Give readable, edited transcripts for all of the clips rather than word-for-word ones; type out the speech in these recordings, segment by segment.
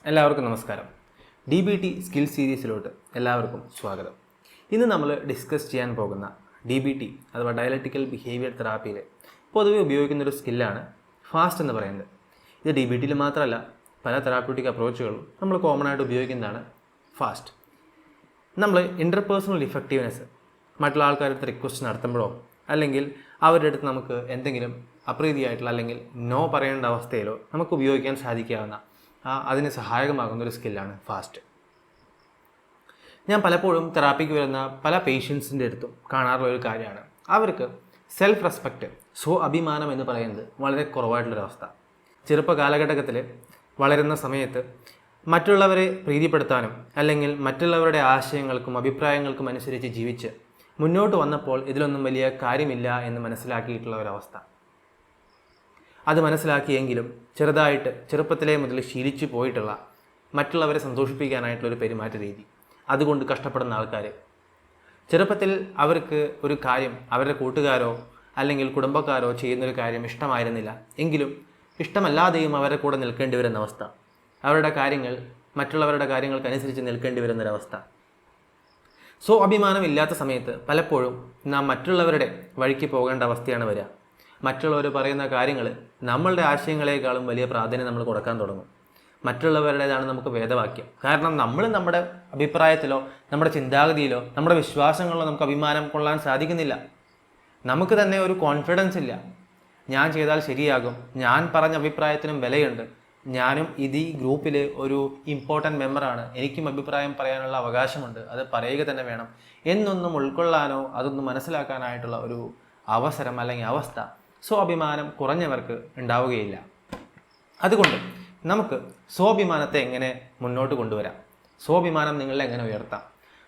എല്ലാവർക്കും നമസ്കാരം. DBT skill സീരീസിലോട്ട് എല്ലാവർക്കും സ്വാഗതം. ഇന്ന് നമ്മൾ ഡിസ്കസ് ചെയ്യാൻ പോകുന്ന DBT അഥവാ ഡയലക്റ്റിക്കൽ ബിഹേവിയർ തെറാപ്പിയിൽ പൊതുവെ ഉപയോഗിക്കുന്നൊരു സ്കില്ലാണ് ഫാസ്റ്റ് എന്ന് പറയുന്നത്. ഇത് DBTയിൽ മാത്രമല്ല, പല തെറാപ്യൂട്ടിക് അപ്രോച്ചുകളും നമ്മൾ കോമൺ ആയിട്ട് ഉപയോഗിക്കുന്നതാണ് ഫാസ്റ്റ്. നമ്മൾ ഇൻ്റർപേഴ്സണൽ ഇഫക്റ്റീവ്നെസ് മറ്റുള്ള ആൾക്കാരുടെ റിക്വസ്റ്റ് നടത്തുമ്പോഴോ അല്ലെങ്കിൽ അവരുടെ അടുത്ത് നമുക്ക് എന്തെങ്കിലും അപ്രീതിയായിട്ടുള്ള അല്ലെങ്കിൽ നോ പറയേണ്ട അവസ്ഥയിലോ നമുക്ക് ഉപയോഗിക്കാൻ സാധിക്കാവുന്ന അതിന് സഹായകമാകുന്നൊരു സ്കില്ലാണ് ഫാസ്റ്റ്. ഞാൻ പലപ്പോഴും തെറാപ്പിക്ക് വരുന്ന പല പേഷ്യൻസിൻ്റെ അടുത്തും കാണാറുള്ള ഒരു കാര്യമാണ്, അവർക്ക് സെൽഫ് റെസ്പെക്റ്റ്, അഭിമാനം എന്ന് പറയുന്നത് വളരെ കുറവായിട്ടുള്ളൊരവസ്ഥ. ചെറുപ്പ കാലഘട്ടത്തിൽ വളരുന്ന സമയത്ത് മറ്റുള്ളവരെ പ്രീതിപ്പെടുത്താനും അല്ലെങ്കിൽ മറ്റുള്ളവരുടെ ആശയങ്ങൾക്കും അഭിപ്രായങ്ങൾക്കും അനുസരിച്ച് ജീവിച്ച് മുന്നോട്ട് വന്നപ്പോൾ ഇതിലൊന്നും വലിയ കാര്യമില്ല എന്ന് മനസ്സിലാക്കിയിട്ടുള്ള ഒരവസ്ഥ. അത് മനസ്സിലാക്കിയെങ്കിലും ചെറുതായിട്ട് ചെറുപ്പത്തിലേ മുതൽ ശീലിച്ചു പോയിട്ടുള്ള മറ്റുള്ളവരെ സന്തോഷിപ്പിക്കാനായിട്ടുള്ളൊരു പെരുമാറ്റ രീതി, അതുകൊണ്ട് കഷ്ടപ്പെടുന്ന ആൾക്കാർ, ചെറുപ്പത്തിൽ അവർക്ക് ഒരു കാര്യം അവരുടെ കൂട്ടുകാരോ അല്ലെങ്കിൽ കുടുംബക്കാരോ ചെയ്യുന്നൊരു കാര്യം ഇഷ്ടമായിരുന്നില്ല എങ്കിലും ഇഷ്ടമല്ലാതെയും അവരുടെ കൂടെ നിൽക്കേണ്ടി വരുന്ന അവസ്ഥ, അവരുടെ കാര്യങ്ങൾ മറ്റുള്ളവരുടെ കാര്യങ്ങൾക്കനുസരിച്ച് നിൽക്കേണ്ടി വരുന്നൊരവസ്ഥ. അഭിമാനം ഇല്ലാത്ത സമയത്ത് പലപ്പോഴും നാം മറ്റുള്ളവരുടെ വഴിക്ക് പോകേണ്ട അവസ്ഥയാണ് വരിക. മറ്റുള്ളവർ പറയുന്ന കാര്യങ്ങൾ നമ്മളുടെ ആശയങ്ങളെക്കാളും വലിയ പ്രാധാന്യം നമ്മൾ കൊടുക്കാൻ തുടങ്ങും. മറ്റുള്ളവരുടേതാണ് നമുക്ക് വേദവാക്യം. കാരണം നമ്മൾ നമ്മുടെ അഭിപ്രായത്തിലോ നമ്മുടെ ചിന്താഗതിയിലോ നമ്മുടെ വിശ്വാസങ്ങളിലോ നമുക്ക് അഭിമാനം കൊള്ളാൻ സാധിക്കുന്നില്ല. നമുക്ക് തന്നെ ഒരു കോൺഫിഡൻസ് ഇല്ല. ഞാൻ ചെയ്താൽ ശരിയാകും, ഞാൻ പറഞ്ഞ അഭിപ്രായത്തിനും വിലയുണ്ട്, ഞാനും ഈ ഗ്രൂപ്പിൽ ഒരു ഇമ്പോർട്ടൻ്റ് മെമ്പറാണ്, എനിക്കും അഭിപ്രായം പറയാനുള്ള അവകാശമുണ്ട്, അത് പറയുക തന്നെ വേണം എന്നൊന്നും ഉൾക്കൊള്ളാനോ അതൊന്നും മനസ്സിലാക്കാനായിട്ടുള്ള ഒരു അവസരം അല്ലെങ്കിൽ അവസ്ഥ സ്വാഭിമാനം കുറഞ്ഞവർക്ക് ഉണ്ടാവുകയില്ല. അതുകൊണ്ട് നമുക്ക് സ്വാഭിമാനത്തെ എങ്ങനെ മുന്നോട്ട് കൊണ്ടുവരാം, സ്വാഭിമാനം നിങ്ങളെ എങ്ങനെ ഉയർത്താം,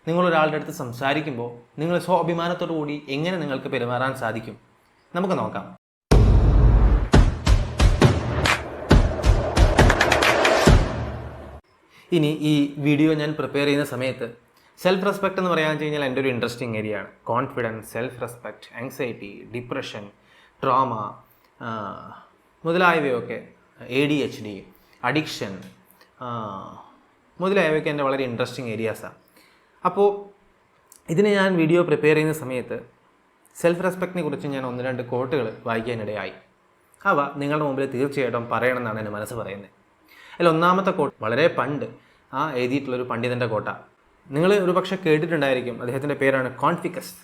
നിങ്ങളൊരാളുടെ അടുത്ത് സംസാരിക്കുമ്പോൾ നിങ്ങൾ സ്വാഭിമാനത്തോടു കൂടി എങ്ങനെ നിങ്ങൾക്ക് പെരുമാറാൻ സാധിക്കും, നമുക്ക് നോക്കാം. ഇനി ഈ വീഡിയോ ഞാൻ പ്രിപ്പയർ ചെയ്യുന്ന സമയത്ത് സെൽഫ് റെസ്പെക്റ്റ് എന്ന് പറയാൻ കഴിഞ്ഞാൽ എൻ്റെ ഒരു ഇൻട്രസ്റ്റിംഗ് ഏരിയ ആണ്. Confidence, self respect, anxiety, depression, trauma മുതലായവയൊക്കെ, ADHD, അഡിക്ഷൻ മുതലായവയൊക്കെ എൻ്റെ വളരെ ഇൻട്രസ്റ്റിംഗ് ഏരിയാസാണ്. അപ്പോൾ ഇതിന് ഞാൻ വീഡിയോ പ്രിപ്പയർ ചെയ്യുന്ന സമയത്ത് സെൽഫ് റെസ്പെക്റ്റിനെ കുറിച്ച് ഞാൻ 1-2 കോട്ടുകൾ വായിക്കാനിടയായി. അവ നിങ്ങളുടെ മുമ്പിൽ തീർച്ചയായിട്ടും പറയണമെന്നാണ് എൻ്റെ മനസ്സ് പറയുന്നത്. അതിൽ ഒന്നാമത്തെ കോട്ട് വളരെ പണ്ട് എഴുതിയിട്ടുള്ളൊരു പണ്ഡിതൻ്റെ കോട്ടാണ്. നിങ്ങൾ ഒരു പക്ഷേ കേട്ടിട്ടുണ്ടായിരിക്കും, അദ്ദേഹത്തിൻ്റെ പേരാണ് കോൺഫിക്കസ്.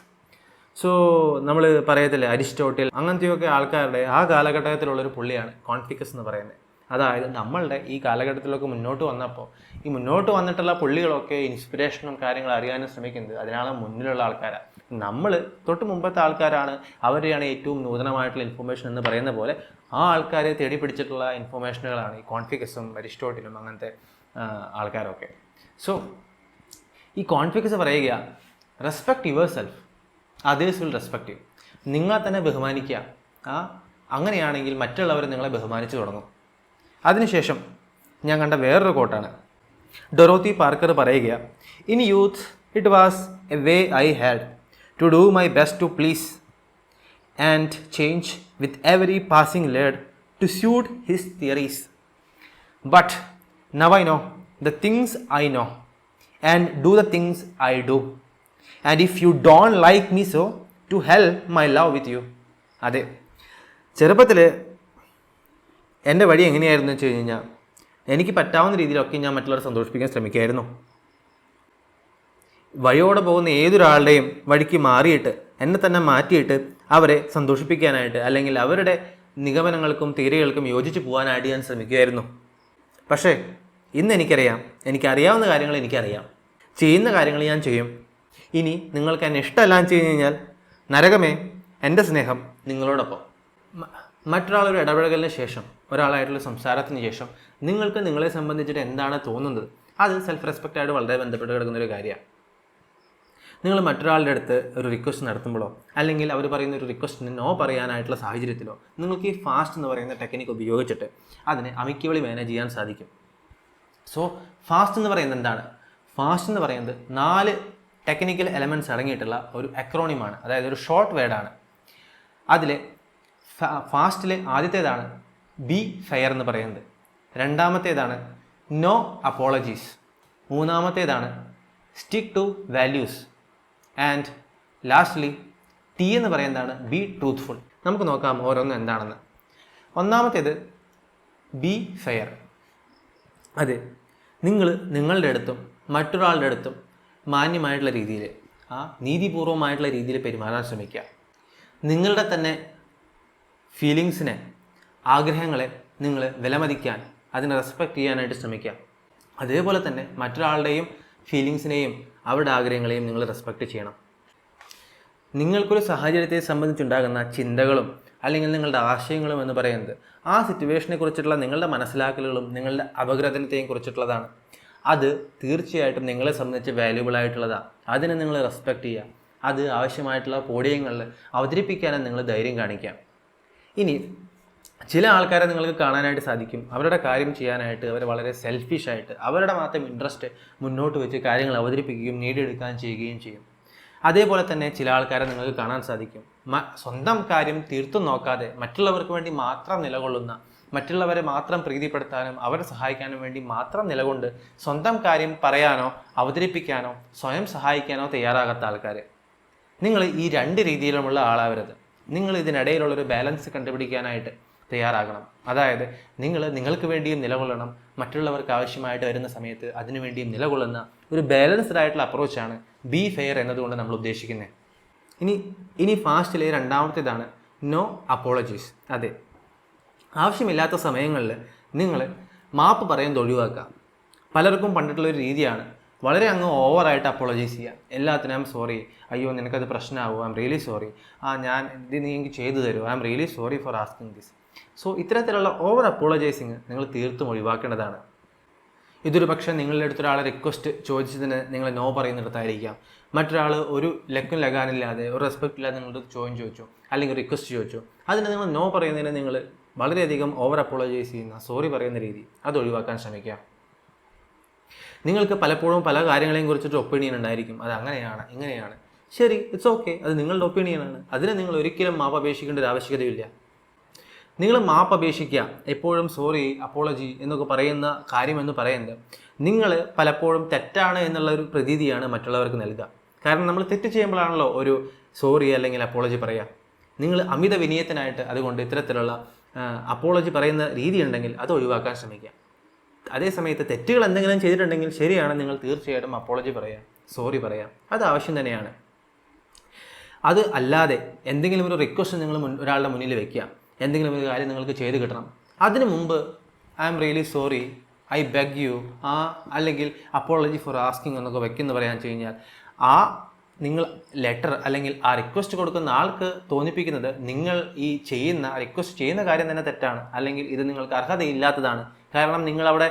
നമ്മൾ പറയത്തില്ലേ അരിസ്റ്റോട്ടിൽ, അങ്ങനത്തെയൊക്കെ ആൾക്കാരുടെ ആ കാലഘട്ടത്തിലുള്ളൊരു പുള്ളിയാണ് കോൺഫിക്കസ് എന്ന് പറയുന്നത്. അതായത് നമ്മളുടെ ഈ കാലഘട്ടത്തിലൊക്കെ മുന്നോട്ട് വന്നപ്പോൾ ഈ മുന്നോട്ട് വന്നിട്ടുള്ള പുള്ളികളൊക്കെ ഇൻസ്പിറേഷനും കാര്യങ്ങളും അറിയാനും ശ്രമിക്കുന്നത് അതിനാണ് മുന്നിലുള്ള ആൾക്കാരാണ്. നമ്മൾ തൊട്ട് മുമ്പത്തെ ആൾക്കാരാണ്, അവരെയാണ് ഏറ്റവും നൂതനമായിട്ടുള്ള ഇൻഫർമേഷൻ എന്ന് പറയുന്ന പോലെ ആ ആൾക്കാരെ തേടി പിടിച്ചിട്ടുള്ള ഇൻഫർമേഷനുകളാണ് ഈ കോൺഫിക്കസും അരിസ്റ്റോട്ടിലും അങ്ങനത്തെ ആൾക്കാരൊക്കെ. ഈ കോൺഫിക്കസ് പറയുക, respect your self, others will respect you. നിങ്ങളെ തന്നെ ബഹുമാനിക്കുക. അങ്ങനെയാണെങ്കിൽ മറ്റുള്ളവർ നിങ്ങളെ ബഹുമാനിച്ചു തുടങ്ങും. അതിനുശേഷം ഞാൻ കണ്ട വേറൊരു കോട്ടാണ്. ഡൊറോത്തി പാർക്കർ പറയുക, in youth it was a way I had to do my best to please and change with every passing lad to suit his theories. But now I know the things I know and do the things I do, and if you don't like me so, to hell my love with you. അതെ, ചെറുപ്പത്തിൽ എൻ്റെ വഴി എങ്ങനെയായിരുന്നു വെച്ച് കഴിഞ്ഞാൽ എനിക്ക് പറ്റാവുന്ന രീതിയിലൊക്കെ ഞാൻ മറ്റുള്ളവരെ സന്തോഷിപ്പിക്കാൻ ശ്രമിക്കുമായിരുന്നു. വഴിയോടെ പോകുന്ന ഏതൊരാളുടെയും വഴിക്ക് മാറിയിട്ട് എന്നെ തന്നെ മാറ്റിയിട്ട് അവരെ സന്തോഷിപ്പിക്കാനായിട്ട് അല്ലെങ്കിൽ അവരുടെ നിഗമനങ്ങൾക്കും തിയറികൾക്കും യോജിച്ച് പോകാനായിട്ട് ഞാൻ ശ്രമിക്കുമായിരുന്നു. പക്ഷേ ഇന്ന് എനിക്കറിയാവുന്ന കാര്യങ്ങൾ എനിക്കറിയാം, ചെയ്യുന്ന കാര്യങ്ങൾ ഞാൻ ചെയ്യും. ഇനി നിങ്ങൾക്ക് എന്നെ ഇഷ്ടമല്ലാന്ന് ചെയ്ത് കഴിഞ്ഞാൽ നരകമേ, എൻ്റെ സ്നേഹം നിങ്ങളോടൊപ്പം. മറ്റൊരാളൊരു ഇടപെടലിന് ശേഷം, ഒരാളായിട്ടുള്ള സംസാരത്തിന് ശേഷം നിങ്ങൾക്ക് നിങ്ങളെ സംബന്ധിച്ചിട്ട് എന്താണ് തോന്നുന്നത്, അത് സെൽഫ് റെസ്പെക്റ്റായിട്ട് വളരെ ബന്ധപ്പെട്ട് കിടക്കുന്നൊരു കാര്യമാണ്. നിങ്ങൾ മറ്റൊരാളുടെ അടുത്ത് ഒരു റിക്വസ്റ്റ് നടത്തുമ്പോഴോ അല്ലെങ്കിൽ അവർ പറയുന്ന ഒരു റിക്വസ്റ്റിന് നോ പറയാനായിട്ടുള്ള സാഹചര്യത്തിലോ നിങ്ങൾക്ക് ഈ ഫാസ്റ്റ് എന്ന് പറയുന്ന ടെക്നിക്ക് ഉപയോഗിച്ചിട്ട് അതിനെ അമിക്കവളി മാനേജ് ചെയ്യാൻ സാധിക്കും. ഫാസ്റ്റ് എന്ന് പറയുന്നത് എന്താണ്? ഫാസ്റ്റ് എന്ന് പറയുന്നത് 4 ടെക്നിക്കൽ എലമെൻറ്റ്സ് അടങ്ങിയിട്ടുള്ള ഒരു അക്രോണിമാണ്, അതായത് ഒരു ഷോർട്ട് വേർഡാണ്. അതിൽ ഫാസ്റ്റിലെ ആദ്യത്തേതാണ് ബി ഫെയർ എന്ന് പറയുന്നത്, രണ്ടാമത്തേതാണ് നോ അപ്പോളജീസ്. മൂന്നാമത്തേതാണ് stick to values. And lastly T എന്ന് പറയുന്നതാണ് ബി ട്രൂത്ത്ഫുൾ. നമുക്ക് നോക്കാം ഓരോന്നും എന്താണെന്ന്. ഒന്നാമത്തേത് ബി ഫെയർ. അതെ, നിങ്ങൾ നിങ്ങളുടെ അടുത്തും മറ്റൊരാളുടെ അടുത്തും മാന്യമായിട്ടുള്ള രീതിയിൽ, നീതിപൂർവമായിട്ടുള്ള രീതിയിൽ പെരുമാറാൻ ശ്രമിക്കുക. നിങ്ങളുടെ തന്നെ ഫീലിങ്സിനെ, ആഗ്രഹങ്ങളെ നിങ്ങൾ വിലമതിക്കാൻ, അതിനെ റെസ്പെക്റ്റ് ചെയ്യാനായിട്ട് ശ്രമിക്കുക. അതേപോലെ തന്നെ മറ്റൊരാളുടെയും ഫീലിങ്സിനെയും അവരുടെ ആഗ്രഹങ്ങളെയും നിങ്ങൾ റെസ്പെക്റ്റ് ചെയ്യണം. നിങ്ങൾക്കൊരു സാഹചര്യത്തെ സംബന്ധിച്ചുണ്ടാകുന്ന ചിന്തകളും അല്ലെങ്കിൽ നിങ്ങളുടെ ആശയങ്ങളും എന്ന് പറയുന്നത് ആ സിറ്റുവേഷനെ കുറിച്ചിട്ടുള്ള നിങ്ങളുടെ മനസ്സിലാക്കലുകളും നിങ്ങളുടെ അപഗ്രഥനത്തെയും കുറിച്ചിട്ടുള്ളതാണ്. അത് തീർച്ചയായിട്ടും നിങ്ങളെ സംബന്ധിച്ച് വാല്യുബിൾ ആയിട്ടുള്ളതാണ്. അതിനെ നിങ്ങൾ റെസ്പെക്റ്റ് ചെയ്യുക. അത് ആവശ്യമായിട്ടുള്ള പോഡിയങ്ങളിൽ അവതരിപ്പിക്കാനും നിങ്ങൾ ധൈര്യം കാണിക്കാം. ഇനി ചില ആൾക്കാരെ നിങ്ങൾക്ക് കാണാനായിട്ട് സാധിക്കും, അവരുടെ കാര്യം ചെയ്യാനായിട്ട് അവർ വളരെ സെൽഫിഷായിട്ട് അവരുടെ മാത്രം ഇൻട്രസ്റ്റ് മുന്നോട്ട് വെച്ച് കാര്യങ്ങൾ അവതരിപ്പിക്കുകയും നേടിയെടുക്കാൻ ചെയ്യുകയും ചെയ്യും. അതേപോലെ തന്നെ ചില ആൾക്കാരെ നിങ്ങൾക്ക് കാണാൻ സാധിക്കും, സ്വന്തം കാര്യം തീർത്തും നോക്കാതെ മറ്റുള്ളവർക്ക് വേണ്ടി മാത്രം നിലകൊള്ളുന്ന, മറ്റുള്ളവരെ മാത്രം പ്രീതിപ്പെടുത്താനും അവരെ സഹായിക്കാനും വേണ്ടി മാത്രം നിലകൊണ്ട് സ്വന്തം കാര്യം പറയാനോ അവതരിപ്പിക്കാനോ സ്വയം സഹായിക്കാനോ തയ്യാറാകാത്ത ആൾക്കാർ. നിങ്ങൾ ഈ രണ്ട് രീതിയിലുമുള്ള ആളാവരുത്. നിങ്ങൾ ഇതിനിടയിലുള്ളൊരു ബാലൻസ് കണ്ടുപിടിക്കാനായിട്ട് തയ്യാറാകണം. അതായത് നിങ്ങൾക്ക് വേണ്ടിയും നിലകൊള്ളണം, മറ്റുള്ളവർക്ക് ആവശ്യമായിട്ട് വരുന്ന സമയത്ത് അതിനുവേണ്ടിയും നിലകൊള്ളുന്ന ഒരു ബാലൻസ്ഡ് ആയിട്ടുള്ള അപ്രോച്ചാണ് ബി ഫെയർ എന്നതുകൊണ്ട് നമ്മൾ ഉദ്ദേശിക്കുന്നത്. ഇനി ഫാസ്റ്റിലെ രണ്ടാമത്തേതാണ് നോ അപ്പോളജീസ്. അതെ, ആവശ്യമില്ലാത്ത സമയങ്ങളിൽ നിങ്ങൾ മാപ്പ് പറയുന്നത് ഒഴിവാക്കുക. പലർക്കും പണ്ടിട്ടുള്ളൊരു രീതിയാണ് വളരെ അങ്ങ് ഓവറായിട്ട് അപ്പോളജൈസ് ചെയ്യുക. എല്ലാത്തിനും ഐ എം സോറി, അയ്യോ നിനക്കത് പ്രശ്നമാവും, ഐ എം റിയലി സോറി, ഞാൻ ഇത് നീ എനിക്ക് ചെയ്തു തരുമോ, I am really sorry four asking this. So ഇത്തരത്തിലുള്ള ഓവർ അപ്പോളജൈസിങ് നിങ്ങൾ തീർത്തും ഒഴിവാക്കേണ്ടതാണ്. ഇതൊരു പക്ഷേ നിങ്ങളുടെ അടുത്തൊരാളെ റിക്വസ്റ്റ് ചോദിച്ചതിന് നിങ്ങൾ നോ പറയുന്നിടത്തായിരിക്കാം. മറ്റൊരാൾ ഒരു ലക്കും ലഗാനില്ലാതെ ഒരു റെസ്പെക്റ്റ് ഇല്ലാതെ നിങ്ങളുടെ ചോദ്യം ചോദിച്ചു അല്ലെങ്കിൽ റിക്വസ്റ്റ് ചോദിച്ചു, അതിന് നിങ്ങൾ നോ പറയുന്നതിന് നിങ്ങൾ വളരെയധികം ഓവർ അപ്പോളജൈസ് ചെയ്യുന്ന, സോറി പറയുന്ന രീതി അത് ഒഴിവാക്കാൻ ശ്രമിക്കുക. നിങ്ങൾക്ക് പലപ്പോഴും പല കാര്യങ്ങളെയും കുറിച്ചിട്ട് ഒപ്പീനിയൻ ഉണ്ടായിരിക്കും, അത് അങ്ങനെയാണ് ഇങ്ങനെയാണ്. ശരി, ഇറ്റ്സ് ഓക്കെ, അത് നിങ്ങളുടെ ഒപ്പീനിയനാണ്. അതിന് നിങ്ങൾ ഒരിക്കലും മാപ്പ് അപേക്ഷിക്കേണ്ട ഒരു ആവശ്യകതയില്ല. നിങ്ങൾ മാപ്പ് അപേക്ഷിക്കുക, എപ്പോഴും സോറി, അപ്പോളജി എന്നൊക്കെ പറയുന്ന കാര്യമെന്ന് പറയുന്നത് നിങ്ങൾ പലപ്പോഴും തെറ്റാണ് എന്നുള്ളൊരു പ്രതീതിയാണ് മറ്റുള്ളവർക്ക് നൽകുക. കാരണം നമ്മൾ തെറ്റ് ചെയ്യുമ്പോഴാണല്ലോ ഒരു സോറി അല്ലെങ്കിൽ അപ്പോളജി പറയുക. നിങ്ങൾ അമിത വിനയത്തിനായിട്ട് അതുകൊണ്ട് ഇത്തരത്തിലുള്ള അപ്പോളജി പറയുന്ന രീതി ഉണ്ടെങ്കിൽ അത് ഒഴിവാക്കാൻ ശ്രമിക്കുക. അതേസമയത്ത് തെറ്റുകൾ എന്തെങ്കിലും ചെയ്തിട്ടുണ്ടെങ്കിൽ ശരിയാണ്, നിങ്ങൾ തീർച്ചയായിട്ടും അപ്പോളജി പറയാം, സോറി പറയാം, അത് ആവശ്യം തന്നെയാണ്. അത് അല്ലാതെ എന്തെങ്കിലും ഒരു റിക്വസ്റ്റ് നിങ്ങൾ ഒരാളുടെ മുന്നിൽ വെക്കുക, എന്തെങ്കിലും ഒരു കാര്യം നിങ്ങൾക്ക് ചെയ്ത് കിട്ടണം, അതിനു മുമ്പ് I am really sorry, I beg you, അല്ലെങ്കിൽ അപ്പോളജി ഫോർ ആസ്കിങ് എന്നൊക്കെ വെക്കുന്ന പറയാൻ വെച്ച് കഴിഞ്ഞാൽ നിങ്ങൾ ലെറ്റർ അല്ലെങ്കിൽ ആ റിക്വസ്റ്റ് കൊടുക്കുന്ന ആൾക്ക് തോന്നിപ്പിക്കുന്നത് നിങ്ങൾ ഈ റിക്വസ്റ്റ് ചെയ്യുന്ന കാര്യം തന്നെ തെറ്റാണ്, അല്ലെങ്കിൽ ഇത് നിങ്ങൾക്ക് അർഹതയില്ലാത്തതാണ്. കാരണം നിങ്ങളവിടെ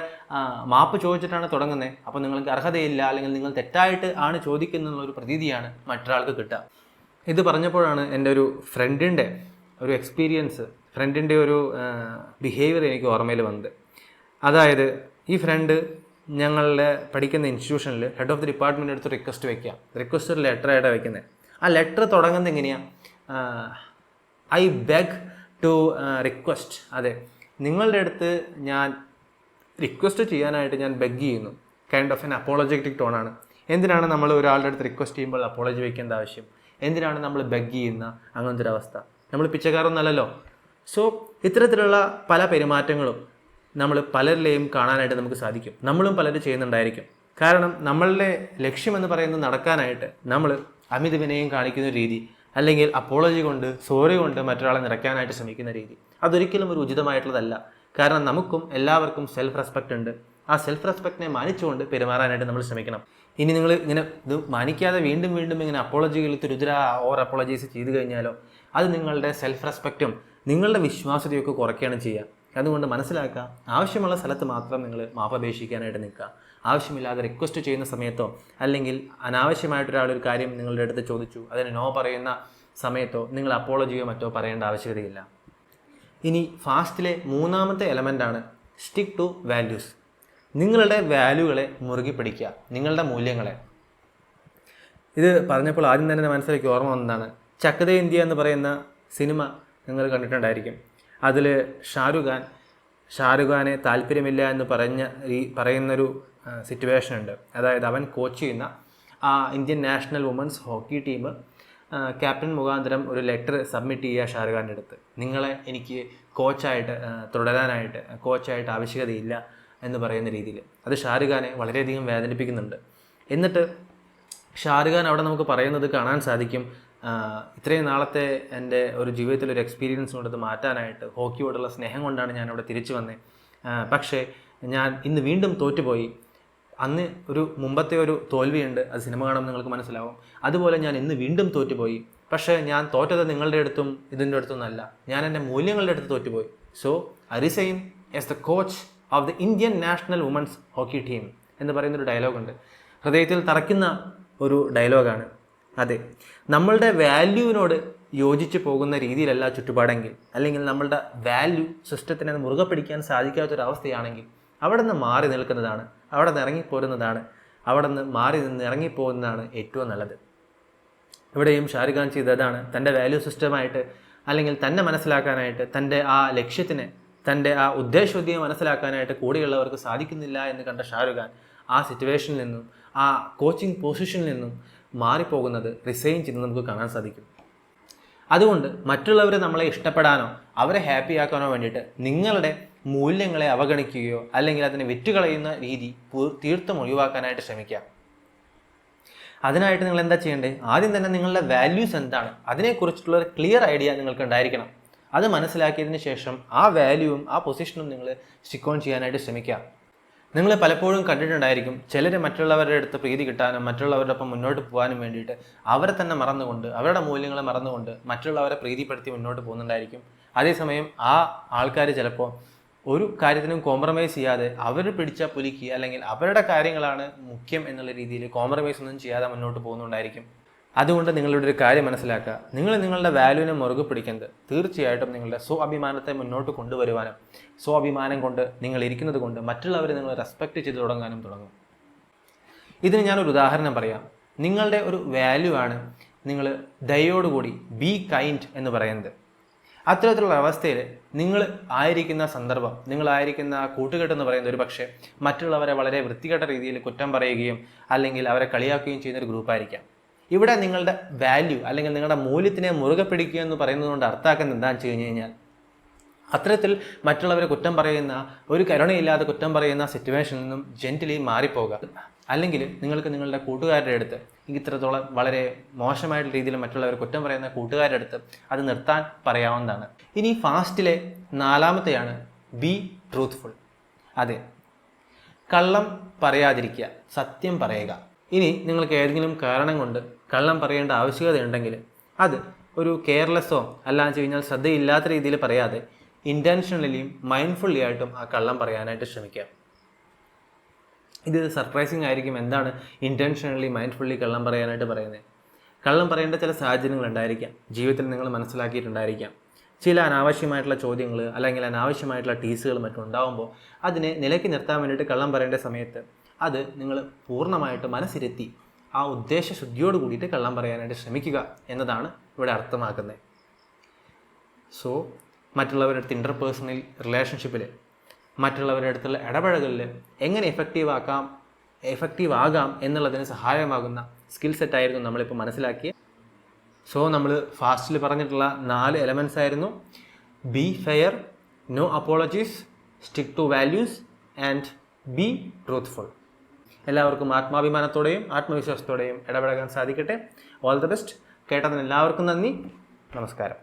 മാപ്പ് ചോദിച്ചിട്ടാണ് തുടങ്ങുന്നത്, അപ്പോൾ നിങ്ങൾക്ക് അർഹതയില്ല അല്ലെങ്കിൽ നിങ്ങൾ തെറ്റായിട്ട് ആണ് ചോദിക്കുന്നുള്ളൊരു പ്രതീതിയാണ് മറ്റൊരാൾക്ക് കിട്ടുക. ഇത് പറഞ്ഞപ്പോഴാണ് എൻ്റെ ഒരു ഫ്രണ്ടിൻ്റെ ഒരു എക്സ്പീരിയൻസ്, ഫ്രണ്ടിൻ്റെ ഒരു ബിഹേവിയർ എനിക്ക് ഓർമ്മയിൽ വന്നത്. അതായത് ഈ ഫ്രണ്ട് ഞങ്ങളുടെ പഠിക്കുന്ന ഇൻസ്റ്റിറ്റ്യൂഷനിൽ ഹെഡ് ഓഫ് ദി ഡിപ്പാർട്ട്മെൻറ്റ് അടുത്ത് റിക്വസ്റ്റ് വയ്ക്കുക. റിക്വസ്റ്റ് ഒരു ലെറ്ററായിട്ടാണ് വയ്ക്കുന്നത്. ആ ലെറ്റർ തുടങ്ങുന്നത് എങ്ങനെയാണ്? I beg to request. അതെ, നിങ്ങളുടെ അടുത്ത് ഞാൻ റിക്വസ്റ്റ് ചെയ്യാനായിട്ട് ഞാൻ ബെഗ് ചെയ്യുന്നു. കൈൻഡ് ഓഫ് എൻ അപ്പോളജറ്റിക് ടോണാണ്. എന്തിനാണ് നമ്മൾ ഒരാളുടെ അടുത്ത് റിക്വസ്റ്റ് ചെയ്യുമ്പോൾ അപ്പോളജി വയ്ക്കേണ്ട ആവശ്യം? എന്തിനാണ് നമ്മൾ ബെഗ് ചെയ്യുന്ന അങ്ങനത്തെ ഒരു അവസ്ഥ? നമ്മൾ പിച്ചക്കാരൊന്നല്ലല്ലോ. സോ ഇത്തരത്തിലുള്ള പല പെരുമാറ്റങ്ങളും നമ്മൾ പലരിലെയും കാണാനായിട്ട് നമുക്ക് സാധിക്കും. നമ്മളും പലരും ചെയ്യുന്നുണ്ടായിരിക്കും. കാരണം നമ്മളുടെ ലക്ഷ്യമെന്ന് പറയുന്നത് നടക്കാനായിട്ട് നമ്മൾ അമിത വിനയം കാണിക്കുന്ന രീതി, അല്ലെങ്കിൽ അപ്പോളജി കൊണ്ട് സോറി കൊണ്ട് മറ്റൊരാളെ നിറയ്ക്കാനായിട്ട് ശ്രമിക്കുന്ന രീതി, അതൊരിക്കലും ഒരു ഉചിതമായിട്ടുള്ളതല്ല. കാരണം നമുക്കും എല്ലാവർക്കും സെൽഫ് റെസ്പെക്റ്റ് ഉണ്ട്. ആ സെൽഫ് റെസ്പെക്റ്റിനെ മാനിച്ചുകൊണ്ട് പെരുമാറാനായിട്ട് നമ്മൾ ശ്രമിക്കണം. ഇനി നിങ്ങൾ ഇങ്ങനെ ഇത് മാനിക്കാതെ വീണ്ടും വീണ്ടും ഇങ്ങനെ അപ്പോളജികൾ തുരുതുര ഓവർ അപ്പോളജീസ് ചെയ്ത് കഴിഞ്ഞാലോ അത് നിങ്ങളുടെ സെൽഫ് റെസ്പെക്റ്റും നിങ്ങളുടെ വിശ്വാസ്യതയൊക്കെ കുറയ്ക്കുകയാണ് ചെയ്യുക. അതുകൊണ്ട് മനസ്സിലാക്കുക, ആവശ്യമുള്ള സ്ഥലത്ത് മാത്രം നിങ്ങൾ മാപ്പപേക്ഷിക്കാനായിട്ട് നിൽക്കുക. ആവശ്യമില്ലാതെ റിക്വസ്റ്റ് ചെയ്യുന്ന സമയത്തോ അല്ലെങ്കിൽ അനാവശ്യമായിട്ടൊരാളൊരു കാര്യം നിങ്ങളുടെ അടുത്ത് ചോദിച്ചു അതിന് നോ പറയുന്ന സമയത്തോ നിങ്ങൾ അപ്പോളജിയോ മറ്റോ പറയേണ്ട ആവശ്യകതയില്ല. ഇനി ഫാസ്റ്റിലെ മൂന്നാമത്തെ എലമെൻ്റാണ് സ്റ്റിക്ക് ടു വാല്യൂസ്. നിങ്ങളുടെ വാല്യൂകളെ മുറുകി പിടിക്കുക, നിങ്ങളുടെ മൂല്യങ്ങളെ. ഇത് പറഞ്ഞപ്പോൾ ആദ്യം തന്നെ മനസ്സിലേക്ക് ഓർമ്മ വന്നതാണ് ചക് ദേ ഇന്ത്യ എന്ന് പറയുന്ന സിനിമ നിങ്ങൾ കണ്ടിട്ടുണ്ടായിരിക്കും. അതിൽ ഷാരൂഖ് ഷാരൂഖ് ഖാനെ താല്പര്യമില്ല എന്ന് പറയുന്നൊരു സിറ്റുവേഷൻ ഉണ്ട്. അതായത് അവൻ കോച്ച് ചെയ്യുന്ന Indian national women's hockey team captain മുഖാന്തരം ഒരു ലെറ്റർ സബ്മിറ്റ് ചെയ്യുക ഷാരൂഖ് ഖാൻ്റെ അടുത്ത്. നിങ്ങളെ എനിക്ക് കോച്ചായിട്ട് തുടരാനായിട്ട് കോച്ചായിട്ട് ആവശ്യകതയില്ല എന്ന് പറയുന്ന രീതിയിൽ. അത് ഷാരൂഖ് ഖാനെ വളരെയധികം വേദനിപ്പിക്കുന്നുണ്ട്. എന്നിട്ട് ഷാരൂഖ് ഖാൻ അവിടെ നമുക്ക് പറയുന്നത് കാണാൻ സാധിക്കും, ഇത്രയും നാളത്തെ എൻ്റെ ഒരു ജീവിതത്തിലൊരു എക്സ്പീരിയൻസ് കൊണ്ടത് മാറ്റാനായിട്ട് ഹോക്കിയോടുള്ള സ്നേഹം കൊണ്ടാണ് ഞാൻ അവിടെ തിരിച്ചു വന്നത്. പക്ഷേ ഞാൻ ഇന്ന് വീണ്ടും തോറ്റുപോയി. അന്ന് മുമ്പത്തെ ഒരു തോൽവിയുണ്ട്, അത് സിനിമ കാണുമ്പോൾ നിങ്ങൾക്ക് മനസ്സിലാവും. അതുപോലെ ഞാൻ ഇന്ന് വീണ്ടും തോറ്റുപോയി. പക്ഷേ ഞാൻ തോറ്റത് നിങ്ങളുടെ അടുത്തും ഇതിൻ്റെ അടുത്തൊന്നല്ല, ഞാൻ എൻ്റെ മൂല്യങ്ങളുടെ അടുത്ത് തോറ്റുപോയി. So I resign as the coach of the Indian national women's hockey team എന്ന് പറയുന്നൊരു ഡയലോഗുണ്ട്. ഹൃദയത്തിൽ തറയ്ക്കുന്ന ഒരു ഡയലോഗാണ്. അതെ, നമ്മളുടെ വാല്യൂവിനോട് യോജിച്ച് പോകുന്ന രീതിയിലല്ല ചുറ്റുപാടെങ്കിൽ, അല്ലെങ്കിൽ നമ്മളുടെ വാല്യൂ സിസ്റ്റത്തിനെ മുറുകെ പിടിക്കാൻ സാധിക്കാത്തൊരവസ്ഥയാണെങ്കിൽ അവിടെ നിന്ന് മാറി നിൽക്കുന്നതാണ്, അവിടെ നിന്ന് ഇറങ്ങിപ്പോരുന്നതാണ്, അവിടെ നിന്ന് മാറി നിന്ന് ഇറങ്ങിപ്പോകുന്നതാണ് ഏറ്റവും നല്ലത്. ഇവിടെയും ഷാരൂഖ് ഖാൻ ചെയ്തതാണ്. തൻ്റെ വാല്യൂ സിസ്റ്റമായിട്ട് അല്ലെങ്കിൽ തന്നെ മനസ്സിലാക്കാനായിട്ട്, തൻ്റെ ആ ലക്ഷ്യത്തിനെ, തൻ്റെ ആ ഉദ്ദേശശുദ്ധിയെ മനസ്സിലാക്കാനായിട്ട് കൂടെയുള്ളവർക്ക് സാധിക്കുന്നില്ല എന്ന് കണ്ട ഷാരൂഖ് ഖാൻ ആ സിറ്റുവേഷനിൽ നിന്നും ആ കോച്ചിങ് പൊസിഷനിൽ നിന്നും മാറിപ്പോകുന്നത്, റിസൈൻ ചെയ്യുന്നത് നമുക്ക് കാണാൻ സാധിക്കും. അതുകൊണ്ട് മറ്റുള്ളവരെ നമ്മളെ ഇഷ്ടപ്പെടാനോ അവരെ ഹാപ്പി ആക്കാനോ വേണ്ടിയിട്ട് നിങ്ങളുടെ മൂല്യങ്ങളെ അവഗണിക്കുകയോ അല്ലെങ്കിൽ അതിനെ വിറ്റുകളയുന്ന രീതി തീർത്തും ഒഴിവാക്കാനായിട്ട് ശ്രമിക്കുക. അതിനായിട്ട് നിങ്ങൾ എന്താ ചെയ്യേണ്ടത്? ആദ്യം തന്നെ നിങ്ങളുടെ വാല്യൂസ് എന്താണ്, അതിനെക്കുറിച്ചിട്ടുള്ള ഒരു ക്ലിയർ ഐഡിയ നിങ്ങൾക്ക് ഉണ്ടായിരിക്കണം. അത് മനസ്സിലാക്കിയതിന് ശേഷം ആ വാല്യൂവും ആ പൊസിഷനും നിങ്ങൾ സ്റ്റിക്ക് ഓൺ ചെയ്യാനായിട്ട് ശ്രമിക്കുക. നിങ്ങൾ പലപ്പോഴും കണ്ടിട്ടുണ്ടായിരിക്കും, ചിലർ മറ്റുള്ളവരുടെ അടുത്ത് പ്രീതി കിട്ടാനും മറ്റുള്ളവരുടെ ഒപ്പം മുന്നോട്ട് പോകാനും വേണ്ടിയിട്ട് അവരെ തന്നെ മറന്നുകൊണ്ട്, അവരുടെ മൂല്യങ്ങളെ മറന്നുകൊണ്ട് മറ്റുള്ളവരെ പ്രീതിപ്പെടുത്തി മുന്നോട്ട് പോകുന്നുണ്ടായിരിക്കും. അതേസമയം ആ ആൾക്കാർ ചിലപ്പോൾ ഒരു കാര്യത്തിനും കോംപ്രമൈസ് ചെയ്യാതെ അവർ പിടിച്ച പുലിക്ക് അല്ലെങ്കിൽ അവരുടെ കാര്യങ്ങളാണ് മുഖ്യം എന്നുള്ള രീതിയിൽ കോംപ്രമൈസ് ഒന്നും ചെയ്യാതെ മുന്നോട്ട് പോകുന്നുണ്ടായിരിക്കും. അതുകൊണ്ട് നിങ്ങളുടെ ഒരു കാര്യം മനസ്സിലാക്കുക, നിങ്ങളുടെ വാല്യൂവിനെ മുറുകെ പിടിക്കുന്നത് തീർച്ചയായിട്ടും നിങ്ങളുടെ സ്വാഭിമാനത്തെ മുന്നോട്ട് കൊണ്ടുവരുവാനും സ്വാഭിമാനം കൊണ്ട് നിങ്ങൾ ഇരിക്കുന്നത് കൊണ്ട് മറ്റുള്ളവരെ നിങ്ങൾ റെസ്പെക്റ്റ് ചെയ്ത് തുടങ്ങും. ഇതിന് ഞാനൊരു ഉദാഹരണം പറയാം. നിങ്ങളുടെ ഒരു വാല്യൂ ആണ് നിങ്ങൾ ദയോടുകൂടി ബി കൈൻഡ് എന്ന് പറയുന്നത്. അത്തരത്തിലുള്ള അവസ്ഥയിൽ നിങ്ങൾ ആയിരിക്കുന്ന സന്ദർഭം, നിങ്ങളായിരിക്കുന്ന കൂട്ടുകെട്ടെന്ന് പറയുന്നത് ഒരു പക്ഷേ മറ്റുള്ളവരെ വളരെ വൃത്തികെട്ട രീതിയിൽ കുറ്റം പറയുകയും അല്ലെങ്കിൽ അവരെ കളിയാക്കുകയും ചെയ്യുന്നൊരു ഗ്രൂപ്പായിരിക്കാം. ഇവിടെ നിങ്ങളുടെ വാല്യൂ അല്ലെങ്കിൽ നിങ്ങളുടെ മൂല്യത്തിനെ മുറുകെ പിടിക്കുക എന്ന് പറയുന്നത് കൊണ്ട് അർത്ഥമാക്കുന്നത് എന്താണെന്ന് വെച്ച് കഴിഞ്ഞ് കഴിഞ്ഞാൽ, അത്തരത്തിൽ മറ്റുള്ളവരെ കുറ്റം പറയുന്ന, ഒരു കരുണയില്ലാതെ കുറ്റം പറയുന്ന സിറ്റുവേഷനിൽ നിന്നും ജെന്റിലി മാറിപ്പോകുക. അല്ലെങ്കിൽ നിങ്ങൾക്ക് നിങ്ങളുടെ കൂട്ടുകാരുടെ അടുത്ത് ഇത്രത്തോളം വളരെ മോശമായിട്ടുള്ള രീതിയിൽ മറ്റുള്ളവർ കുറ്റം പറയുന്ന കൂട്ടുകാരുടെ അടുത്ത് അത് നിർത്താൻ പറയാവുന്നതാണ്. ഇനി ഫാസ്റ്റിലെ 4-മത്തെയാണ് ബി ട്രൂത്ത്ഫുൾ. അതെ, കള്ളം പറയാതിരിക്കുക, സത്യം പറയുക. ഇനി നിങ്ങൾക്ക് ഏതെങ്കിലും കാരണം കൊണ്ട് കള്ളം പറയേണ്ട ആവശ്യകതയുണ്ടെങ്കിൽ അത് ഒരു കെയർലെസ്സോ അല്ലാന്ന് വെച്ച് കഴിഞ്ഞാൽ ശ്രദ്ധയില്ലാത്ത രീതിയിൽ പറയാതെ ഇൻറ്റൻഷണലിയും മൈൻഡ്ഫുള്ളി ആയിട്ടും ആ കള്ളം പറയാനായിട്ട് ശ്രമിക്കുക. ഇത് സർപ്രൈസിങ് ആയിരിക്കും, എന്താണ് ഇൻറ്റൻഷണലി മൈൻഡ്ഫുള്ളി കള്ളം പറയാനായിട്ട് പറയുന്നത്. കള്ളം പറയേണ്ട ചില സാഹചര്യങ്ങൾ ഉണ്ടായിരിക്കാം, ജീവിതത്തിൽ നിങ്ങൾ മനസ്സിലാക്കിയിട്ടുണ്ടായിരിക്കാം. ചില അനാവശ്യമായിട്ടുള്ള ചോദ്യങ്ങൾ അല്ലെങ്കിൽ അനാവശ്യമായിട്ടുള്ള ടീസുകൾ മറ്റും ഉണ്ടാകുമ്പോൾ അതിനെ നിലയ്ക്ക് നിർത്താൻ വേണ്ടിയിട്ട് കള്ളം പറയേണ്ട സമയത്ത് അത് നിങ്ങൾ പൂർണ്ണമായിട്ട് മനസ്സിരുത്തി ആ ഉദ്ദേശശുദ്ധിയോട് കൂടിയിട്ട് കള്ളം പറയാനായിട്ട് ശ്രമിക്കുക എന്നതാണ് ഇവിടെ അർത്ഥമാക്കുന്നത്. സോ മറ്റുള്ളവരുടെ അടുത്ത് ഇൻ്റർപേഴ്സണൽ റിലേഷൻഷിപ്പിൽ, മറ്റുള്ളവരുടെ അടുത്തുള്ള ഇടപഴകലിൽ എങ്ങനെ എഫക്റ്റീവ് ആകാം എന്നുള്ളതിന് സഹായമാകുന്ന സ്കിൽ സെറ്റായിരുന്നു നമ്മളിപ്പോൾ മനസ്സിലാക്കിയത്. സോ നമ്മൾ ഫാസ്റ്റിൽ പറഞ്ഞിട്ടുള്ള 4 എലമെൻറ്റ്സ് ആയിരുന്നു: be fair, no apologies, stick to values and be truthful. എല്ലാവർക്കും ആത്മാഭിമാനത്തോടെയും ആത്മവിശ്വാസത്തോടെയും ഇടപെടാൻ സാധിക്കട്ടെ. All the best. കേട്ടതിന് എല്ലാവർക്കും നന്ദി. നമസ്കാരം.